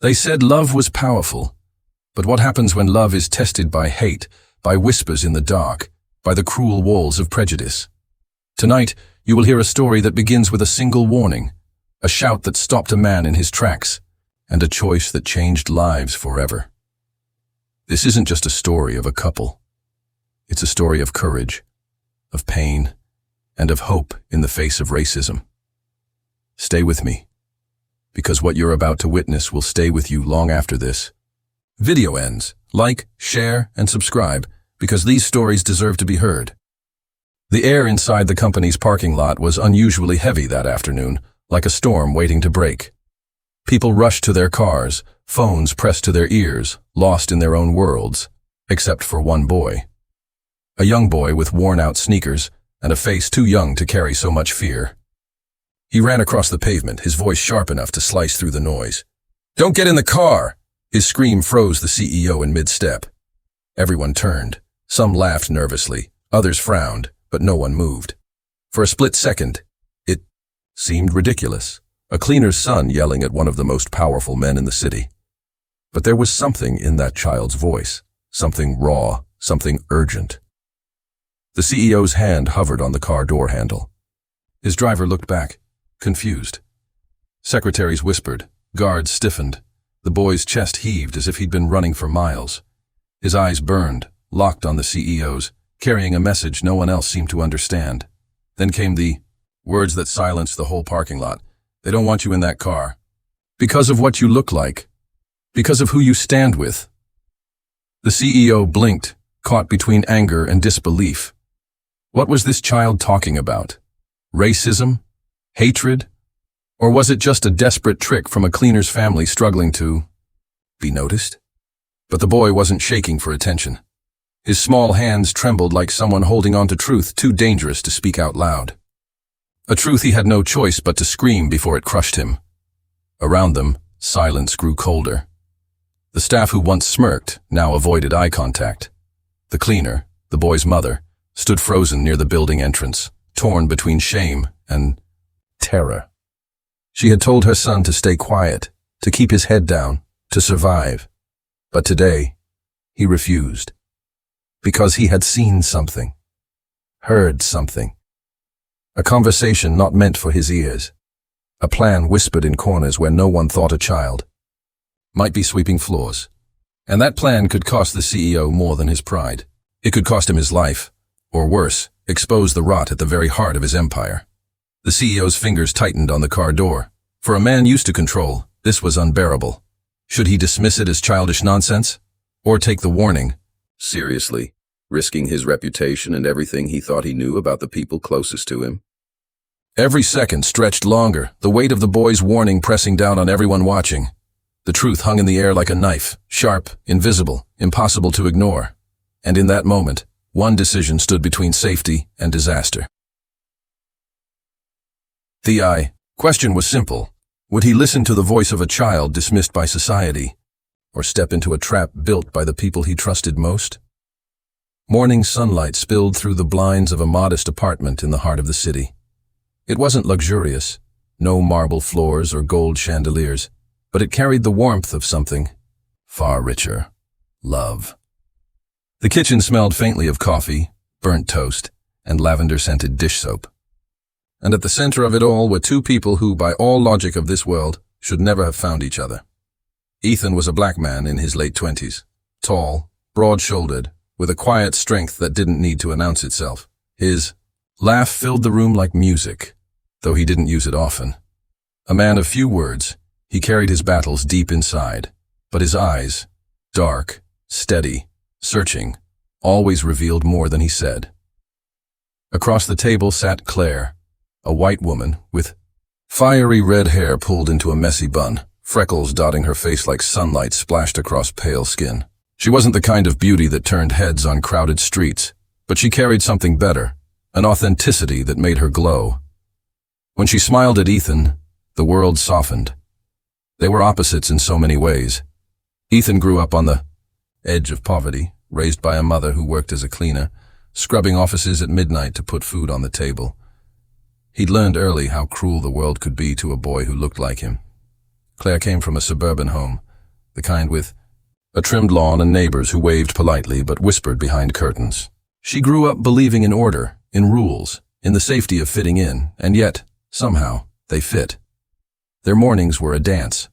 They said love was powerful. But what happens when love is tested by hate, by whispers in the dark, by the cruel walls of prejudice? Tonight, you will hear a story that begins with a single warning, a shout that stopped a man in his tracks, and a choice that changed lives forever. This isn't just a story of a couple. It's a story of courage, of pain, and of hope in the face of racism. Stay with me, because what you're about to witness will stay with you long after this video ends. Like, share, and subscribe, because these stories deserve to be heard. The air inside the company's parking lot was unusually heavy that afternoon, like a storm waiting to break. People rushed to their cars, phones pressed to their ears, lost in their own worlds, except for one boy. A young boy with worn-out sneakers and a face too young to carry so much fear. He ran across the pavement, his voice sharp enough to slice through the noise. "Don't get in the car!" His scream froze the CEO in mid-step. Everyone turned. Some laughed nervously, others frowned, but no one moved. For a split second, it seemed ridiculous. A cleaner's son yelling at one of the most powerful men in the city. But there was something in that child's voice, something raw, something urgent. The CEO's hand hovered on the car door handle. His driver looked back, confused. Secretaries whispered, guards stiffened. The boy's chest heaved as if he'd been running for miles. His eyes burned, locked on the CEO's, carrying a message no one else seemed to understand. Then came the words that silenced the whole parking lot. "They don't want you in that car. Because of what you look like. Because of who you stand with." The CEO blinked, caught between anger and disbelief. What was this child talking about? Racism? Hatred? Or was it just a desperate trick from a cleaner's family struggling to be noticed? But the boy wasn't shaking for attention. His small hands trembled like someone holding on to truth too dangerous to speak out loud. A truth he had no choice but to scream before it crushed him. Around them, silence grew colder. The staff who once smirked now avoided eye contact. The cleaner, the boy's mother, stood frozen near the building entrance, torn between shame and terror. She had told her son to stay quiet, to keep his head down, to survive. But today, he refused. Because he had seen something, heard something. A conversation not meant for his ears. A plan whispered in corners where no one thought a child might be sweeping floors. And that plan could cost the CEO more than his pride. It could cost him his life, or worse, expose the rot at the very heart of his empire. The CEO's fingers tightened on the car door. For a man used to control, this was unbearable. Should he dismiss it as childish nonsense? Or take the warning seriously, risking his reputation and everything he thought he knew about the people closest to him? Every second stretched longer, the weight of the boy's warning pressing down on everyone watching. The truth hung in the air like a knife, sharp, invisible, impossible to ignore. And in that moment, one decision stood between safety and disaster. The question was simple. Would he listen to the voice of a child dismissed by society, or step into a trap built by the people he trusted most? Morning sunlight spilled through the blinds of a modest apartment in the heart of the city. It wasn't luxurious, no marble floors or gold chandeliers, but it carried the warmth of something far richer: love. The kitchen smelled faintly of coffee, burnt toast, and lavender-scented dish soap. And at the center of it all were two people who, by all logic of this world, should never have found each other. Ethan was a black man in his late 20s, tall, broad-shouldered, with a quiet strength that didn't need to announce itself. His laugh filled the room like music, though he didn't use it often. A man of few words, he carried his battles deep inside, but his eyes, dark, steady, searching, always revealed more than he said. Across the table sat Claire, a white woman with fiery red hair pulled into a messy bun, freckles dotting her face like sunlight splashed across pale skin. She wasn't the kind of beauty that turned heads on crowded streets, but she carried something better, an authenticity that made her glow. When she smiled at Ethan, the world softened. They were opposites in so many ways. Ethan grew up on the edge of poverty, raised by a mother who worked as a cleaner, scrubbing offices at midnight to put food on the table. He'd learned early how cruel the world could be to a boy who looked like him. Claire came from a suburban home, the kind with a trimmed lawn and neighbors who waved politely but whispered behind curtains. She grew up believing in order, in rules, in the safety of fitting in, and yet, somehow, they fit. Their mornings were a dance.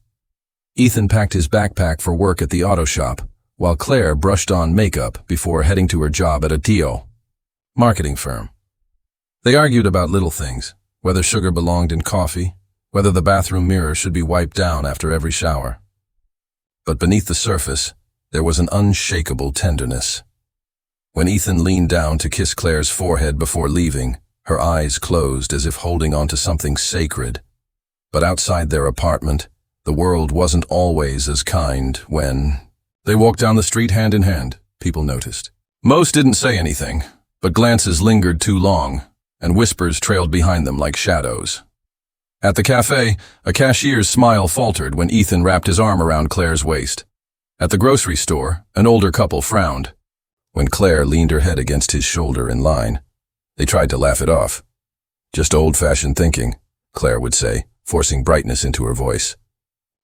Ethan packed his backpack for work at the auto shop, while Claire brushed on makeup before heading to her job at a TO marketing firm. They argued about little things, whether sugar belonged in coffee, whether the bathroom mirror should be wiped down after every shower. But beneath the surface, there was an unshakable tenderness. When Ethan leaned down to kiss Claire's forehead before leaving, her eyes closed as if holding on to something sacred. But outside their apartment, the world wasn't always as kind when they walked down the street hand in hand, people noticed. Most didn't say anything, but glances lingered too long, and whispers trailed behind them like shadows. At the cafe, a cashier's smile faltered when Ethan wrapped his arm around Claire's waist. At the grocery store, an older couple frowned. When Claire leaned her head against his shoulder in line, they tried to laugh it off. Just old-fashioned thinking, Claire would say, forcing brightness into her voice.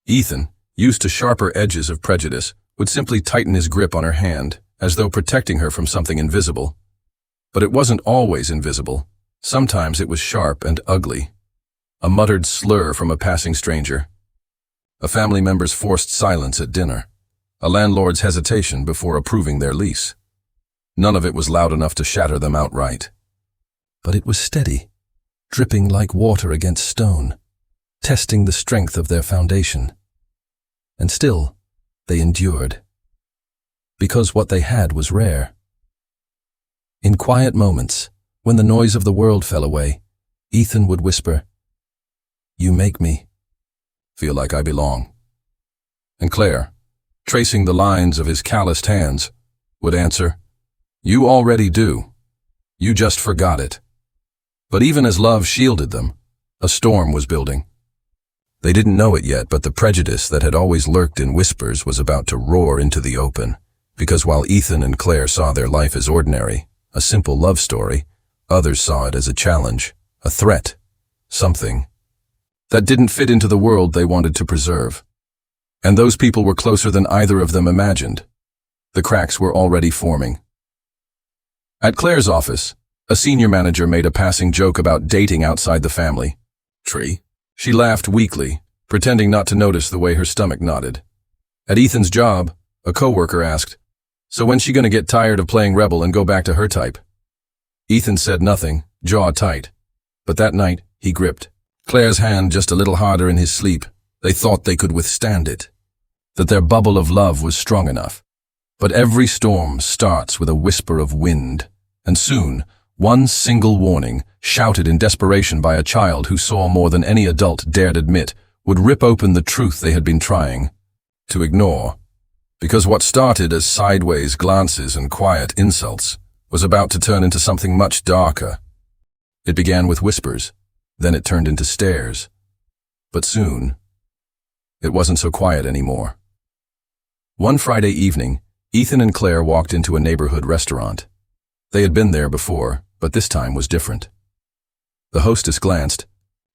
Ethan, used to sharper edges of prejudice, would simply tighten his grip on her hand, as though protecting her from something invisible. But it wasn't always invisible. Sometimes it was sharp and ugly. A muttered slur from a passing stranger. A family member's forced silence at dinner. A landlord's hesitation before approving their lease. None of it was loud enough to shatter them outright. But it was steady, dripping like water against stone, testing the strength of their foundation. And still, they endured. Because what they had was rare. In quiet moments, when the noise of the world fell away, Ethan would whisper, "You make me feel like I belong." And Claire, tracing the lines of his calloused hands, would answer, "You already do. You just forgot it." But even as love shielded them, a storm was building. They didn't know it yet, but the prejudice that had always lurked in whispers was about to roar into the open, because while Ethan and Claire saw their life as ordinary, a simple love story, others saw it as a challenge, a threat, something that didn't fit into the world they wanted to preserve. And those people were closer than either of them imagined. The cracks were already forming. At Claire's office, a senior manager made a passing joke about dating outside the family tree. She laughed weakly, pretending not to notice the way her stomach nodded. At Ethan's job, a coworker asked, "So when's she gonna get tired of playing rebel and go back to her type?" Ethan said nothing, jaw tight. But that night, he gripped Claire's hand just a little harder in his sleep. They thought they could withstand it, that their bubble of love was strong enough. But every storm starts with a whisper of wind, and soon, one single warning, shouted in desperation by a child who saw more than any adult dared admit, would rip open the truth they had been trying to ignore. Because what started as sideways glances and quiet insults was about to turn into something much darker. It began with whispers, then it turned into stares. But soon, it wasn't so quiet anymore. One Friday evening, Ethan and Claire walked into a neighborhood restaurant. They had been there before, but this time was different. The hostess glanced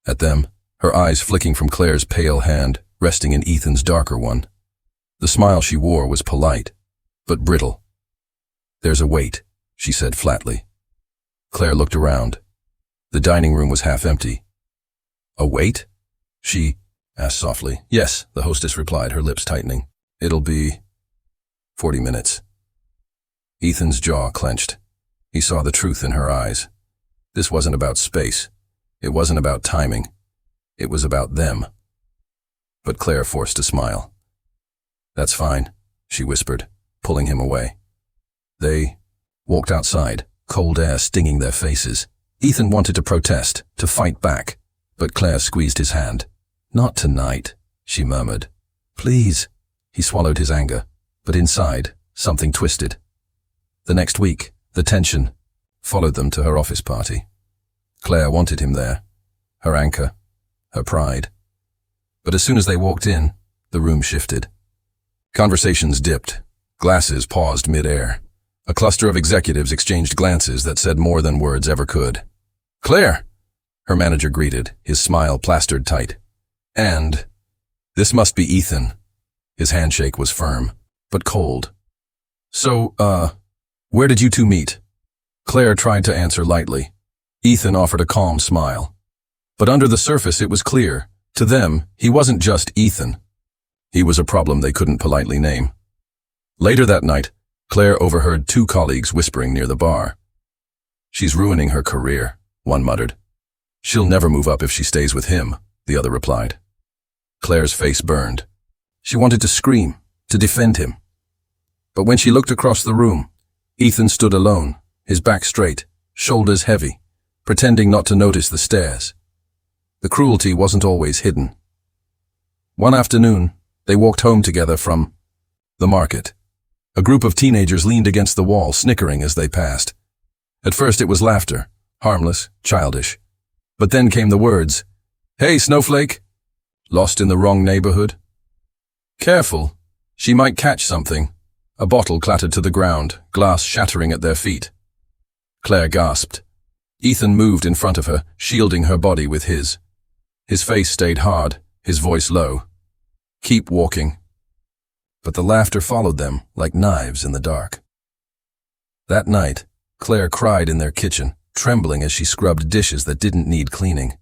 at them, her eyes flicking from Claire's pale hand, resting in Ethan's darker one. The smile she wore was polite, but brittle. "There's a wait," she said flatly. Claire looked around. The dining room was half empty. "A wait?" she asked softly. "Yes," the hostess replied, her lips tightening. "It'll be 40 minutes. Ethan's jaw clenched. He saw the truth in her eyes. This wasn't about space. It wasn't about timing. It was about them. But Claire forced a smile. "That's fine," she whispered, pulling him away. They walked outside, cold air stinging their faces. Ethan wanted to protest, to fight back, but Claire squeezed his hand. "Not tonight," she murmured. "Please." He swallowed his anger, but inside, something twisted. The next week, the tension followed them to her office party. Claire wanted him there, her anchor, her pride. But as soon as they walked in, the room shifted. Conversations dipped. Glasses paused mid-air. A cluster of executives exchanged glances that said more than words ever could. "Claire!" her manager greeted, his smile plastered tight. "And this must be Ethan." His handshake was firm, but cold. So, where did you two meet? Claire tried to answer lightly. Ethan offered a calm smile. But under the surface it was clear. To them, he wasn't just Ethan. He was a problem they couldn't politely name. Later that night, Claire overheard two colleagues whispering near the bar. "She's ruining her career," one muttered. "She'll never move up if she stays with him," the other replied. Claire's face burned. She wanted to scream, to defend him. But when she looked across the room, Ethan stood alone, his back straight, shoulders heavy, pretending not to notice the stares. The cruelty wasn't always hidden. One afternoon, they walked home together from the market. A group of teenagers leaned against the wall, snickering as they passed. At first it was laughter, harmless, childish. But then came the words, "Hey, snowflake! Lost in the wrong neighborhood? Careful, she might catch something." A bottle clattered to the ground, glass shattering at their feet. Claire gasped. Ethan moved in front of her, shielding her body with his. His face stayed hard, his voice low. "Keep walking." But the laughter followed them like knives in the dark. That night, Claire cried in their kitchen, trembling as she scrubbed dishes that didn't need cleaning.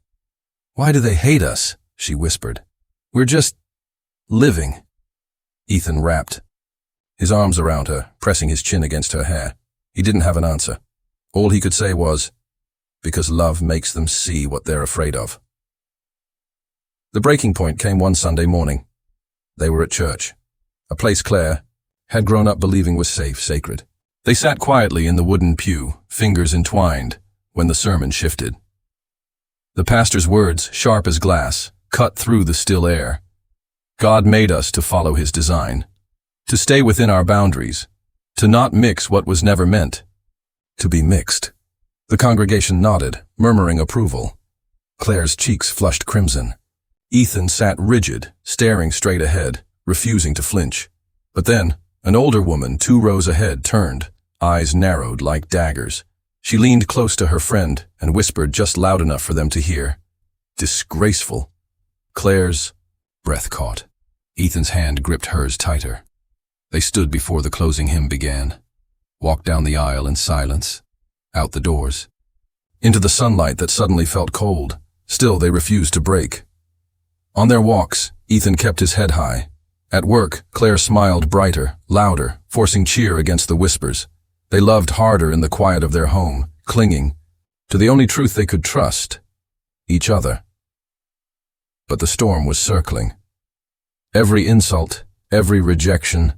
"Why do they hate us?" she whispered. "We're just living." Ethan rapped, his arms around her, pressing his chin against her hair. He didn't have an answer. All he could say was, "Because love makes them see what they're afraid of." The breaking point came one Sunday morning. They were at church, a place Claire had grown up believing was safe, sacred. They sat quietly in the wooden pew, fingers entwined, when the sermon shifted. The pastor's words, sharp as glass, cut through the still air. God made us to follow his design, to stay within our boundaries, to not mix what was never meant to be mixed. The congregation nodded, murmuring approval. Claire's cheeks flushed crimson. Ethan sat rigid, staring straight ahead, refusing to flinch. But then, an older woman 2 rows ahead turned, eyes narrowed like daggers. She leaned close to her friend and whispered just loud enough for them to hear. "Disgraceful." Claire's breath caught. Ethan's hand gripped hers tighter. They stood before the closing hymn began, walked down the aisle in silence, out the doors, into the sunlight that suddenly felt cold. Still, they refused to break. On their walks, Ethan kept his head high. At work, Claire smiled brighter, louder, forcing cheer against the whispers. They loved harder in the quiet of their home, clinging to the only truth they could trust, each other. But the storm was circling. Every insult, every rejection,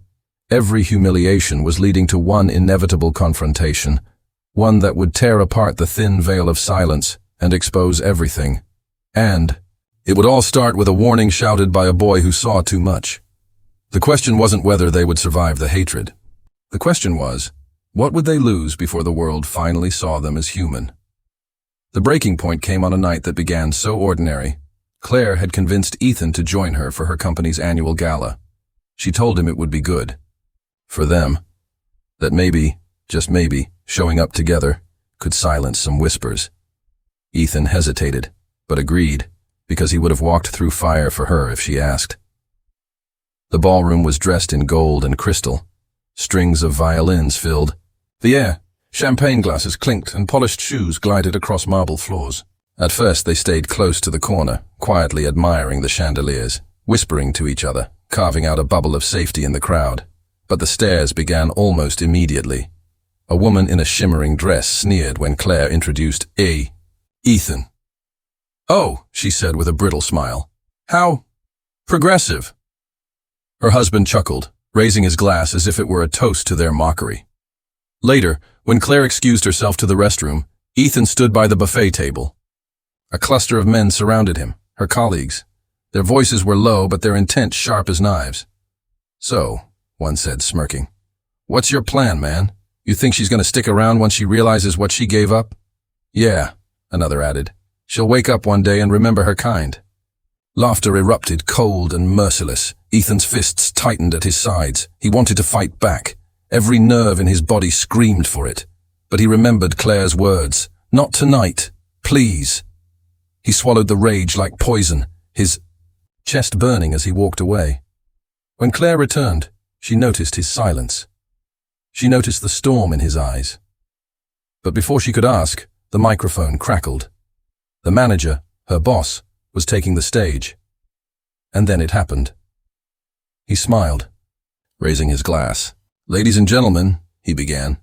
every humiliation was leading to one inevitable confrontation, one that would tear apart the thin veil of silence and expose everything. And it would all start with a warning shouted by a boy who saw too much. The question wasn't whether they would survive the hatred. The question was, what would they lose before the world finally saw them as human? The breaking point came on a night that began so ordinary. Claire had convinced Ethan to join her for her company's annual gala. She told him it would be good for them, that maybe, just maybe, showing up together could silence some whispers. Ethan hesitated, but agreed, because he would have walked through fire for her if she asked. The ballroom was dressed in gold and crystal. Strings of violins filled the air. Champagne glasses clinked and polished shoes glided across marble floors. At first they stayed close to the corner, quietly admiring the chandeliers, whispering to each other, carving out a bubble of safety in the crowd. But the stares began almost immediately. A woman in a shimmering dress sneered when Claire introduced Ethan. "Oh," she said with a brittle smile. "How progressive." Her husband chuckled, raising his glass as if it were a toast to their mockery. Later, when Claire excused herself to the restroom, Ethan stood by the buffet table. A cluster of men surrounded him, her colleagues. Their voices were low, but their intent sharp as knives. "So," one said, smirking, "what's your plan, man? You think she's going to stick around once she realizes what she gave up?" "Yeah," another added. "She'll wake up one day and remember her kind." Laughter erupted, cold and merciless. Ethan's fists tightened at his sides. He wanted to fight back. Every nerve in his body screamed for it. But he remembered Claire's words. "Not tonight. Please." He swallowed the rage like poison, his chest burning as he walked away. When Claire returned, she noticed his silence. She noticed the storm in his eyes. But before she could ask, the microphone crackled. The manager, her boss, was taking the stage. And then it happened. He smiled, raising his glass. "Ladies and gentlemen," he began,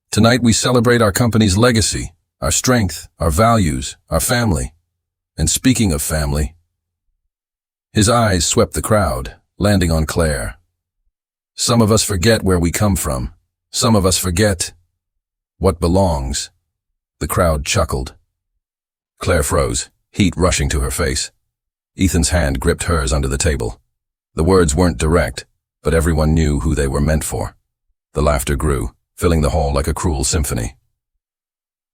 "tonight we celebrate our company's legacy, our strength, our values, our family. And speaking of family..." His eyes swept the crowd, landing on Claire. "Some of us forget where we come from. Some of us forget what belongs." The crowd chuckled. Claire froze, heat rushing to her face. Ethan's hand gripped hers under the table. The words weren't direct, but everyone knew who they were meant for. The laughter grew, filling the hall like a cruel symphony.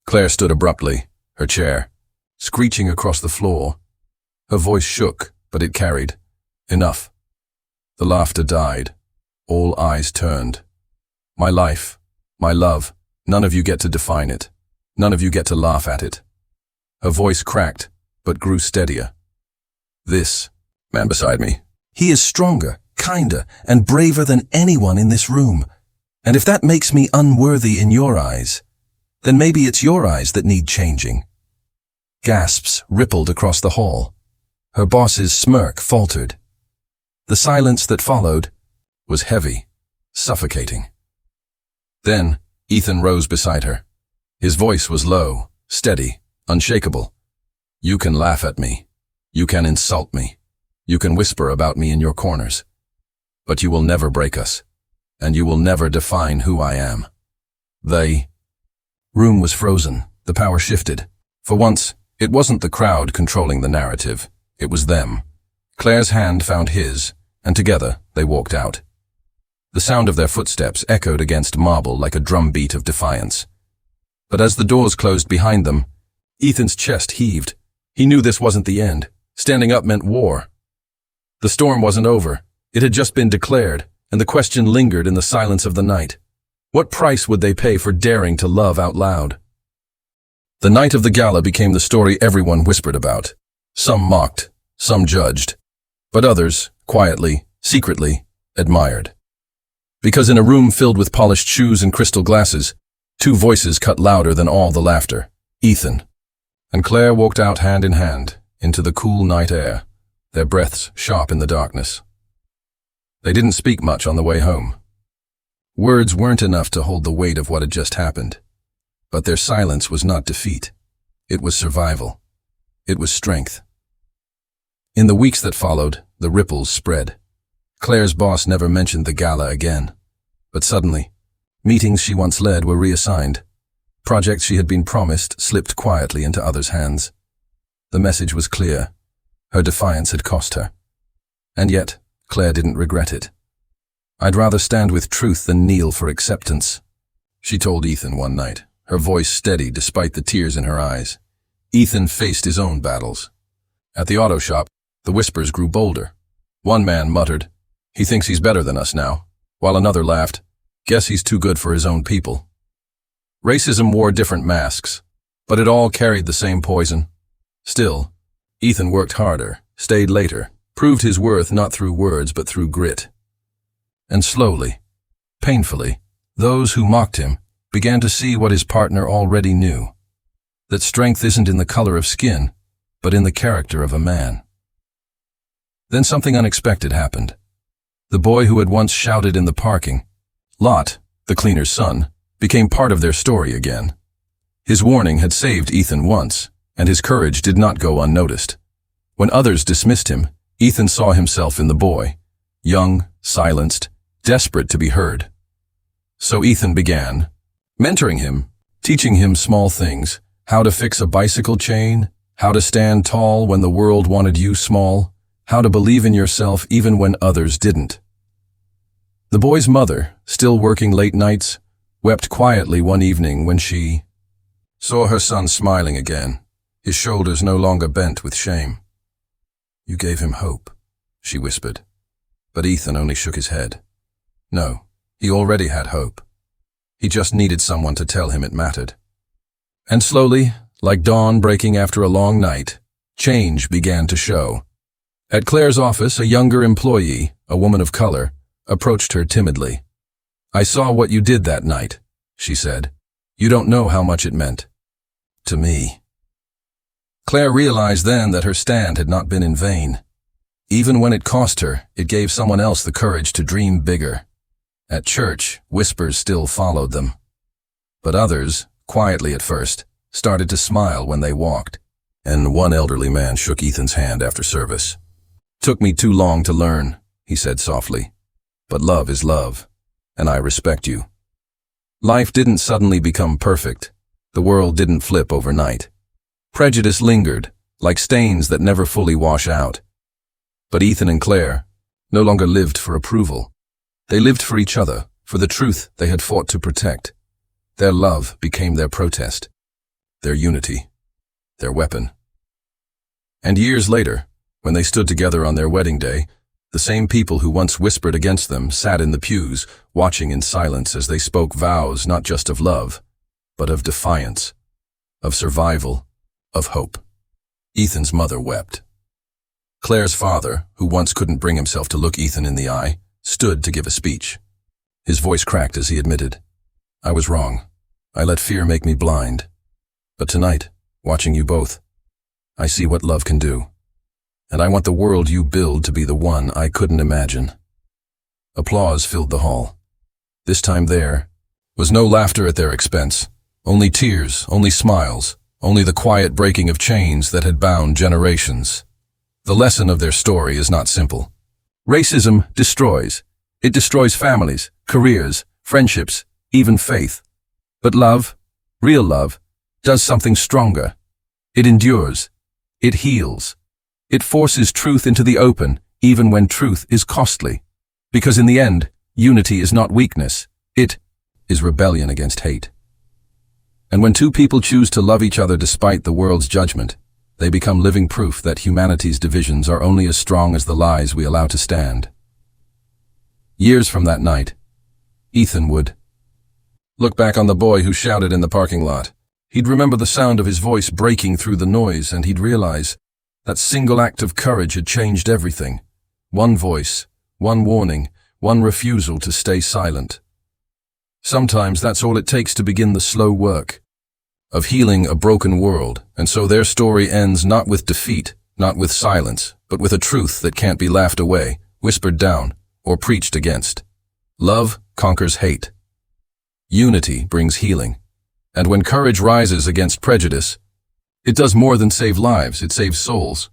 Claire stood abruptly, her chair, screeching across the floor. Her voice shook, but it carried. Enough. The laughter died. All eyes turned. "My life, my love, none of you get to define it. None of you get to laugh at it." Her voice cracked, but grew steadier. "This man beside me, he is stronger, kinder, and braver than anyone in this room. And if that makes me unworthy in your eyes, then maybe it's your eyes that need changing." Gasps rippled across the hall. Her boss's smirk faltered. The silence that followed was heavy, suffocating. Then Ethan rose beside her. His voice was low, steady, unshakable. "You can laugh at me. You can insult me. You can whisper about me in your corners. But you will never break us. And you will never define who I am." They... Room was frozen. The power shifted. For once, it wasn't the crowd controlling the narrative. It was them. Claire's hand found his, and together they walked out. The sound of their footsteps echoed against marble like a drumbeat of defiance. But as the doors closed behind them, Ethan's chest heaved. He knew this wasn't the end. Standing up meant war. The storm wasn't over. It had just been declared, and the question lingered in the silence of the night. What price would they pay for daring to love out loud? The night of the gala became the story everyone whispered about. Some mocked, some judged, but others, quietly, secretly, admired. Because in a room filled with polished shoes and crystal glasses, two voices cut louder than all the laughter. Ethan and Claire walked out hand in hand into the cool night air, their breaths sharp in the darkness. They didn't speak much on the way home. Words weren't enough to hold the weight of what had just happened. But their silence was not defeat. It was survival. It was strength. In the weeks that followed, the ripples spread. Claire's boss never mentioned the gala again. But suddenly, meetings she once led were reassigned. Projects she had been promised slipped quietly into others' hands. The message was clear. Her defiance had cost her. And yet, Claire didn't regret it. "I'd rather stand with truth than kneel for acceptance," she told Ethan one night, her voice steady despite the tears in her eyes. Ethan faced his own battles. At the auto shop, the whispers grew bolder. One man muttered, "He thinks he's better than us now," while another laughed, "Guess he's too good for his own people." Racism wore different masks, but it all carried the same poison. Still, Ethan worked harder, stayed later, proved his worth not through words but through grit. And slowly, painfully, those who mocked him began to see what his partner already knew, that strength isn't in the color of skin, but in the character of a man. Then something unexpected happened. The boy who had once shouted in the parking, Lot, the cleaner's son, became part of their story again. His warning had saved Ethan once, and his courage did not go unnoticed. When others dismissed him, Ethan saw himself in the boy, young, silenced, desperate to be heard. So Ethan began, mentoring him, teaching him small things, how to fix a bicycle chain, how to stand tall when the world wanted you small, how to believe in yourself even when others didn't. The boy's mother, still working late nights, wept quietly one evening when she saw her son smiling again, his shoulders no longer bent with shame. "You gave him hope," she whispered. But Ethan only shook his head. No, he already had hope. He just needed someone to tell him it mattered. And slowly, like dawn breaking after a long night, change began to show. At Claire's office, a younger employee, a woman of color, approached her timidly. "I saw what you did that night," she said. "You don't know how much it meant. To me." Claire realized then that her stand had not been in vain. Even when it cost her, it gave someone else the courage to dream bigger. At church, whispers still followed them. But others, quietly at first, started to smile when they walked, and one elderly man shook Ethan's hand after service. "Took me too long to learn," he said softly. "But love is love, and I respect you." Life didn't suddenly become perfect. The world didn't flip overnight. Prejudice lingered, like stains that never fully wash out. But Ethan and Claire no longer lived for approval. They lived for each other, for the truth they had fought to protect. Their love became their protest, their unity, their weapon. And years later, when they stood together on their wedding day, the same people who once whispered against them sat in the pews, watching in silence as they spoke vows not just of love, but of defiance, of survival, of hope. Ethan's mother wept. Claire's father, who once couldn't bring himself to look Ethan in the eye, stood to give a speech. His voice cracked as he admitted, "I was wrong. I let fear make me blind. But tonight, watching you both, I see what love can do. And I want the world you build to be the one I couldn't imagine." Applause filled the hall. This time there was no laughter at their expense, only tears, only smiles, only the quiet breaking of chains that had bound generations. The lesson of their story is not simple. Racism destroys. It destroys families, careers, friendships, even faith. But love, real love, does something stronger. It endures. It heals. It forces truth into the open, even when truth is costly. Because in the end, unity is not weakness. It is rebellion against hate. And when two people choose to love each other despite the world's judgment, they become living proof that humanity's divisions are only as strong as the lies we allow to stand. Years from that night, Ethan would look back on the boy who shouted in the parking lot. He'd remember the sound of his voice breaking through the noise, and he'd realize that single act of courage had changed everything. One voice, one warning, one refusal to stay silent. Sometimes that's all it takes to begin the slow work of healing a broken world, and so their story ends not with defeat, not with silence, but with a truth that can't be laughed away, whispered down, or preached against. Love conquers hate. Unity brings healing. And when courage rises against prejudice, it does more than save lives, it saves souls.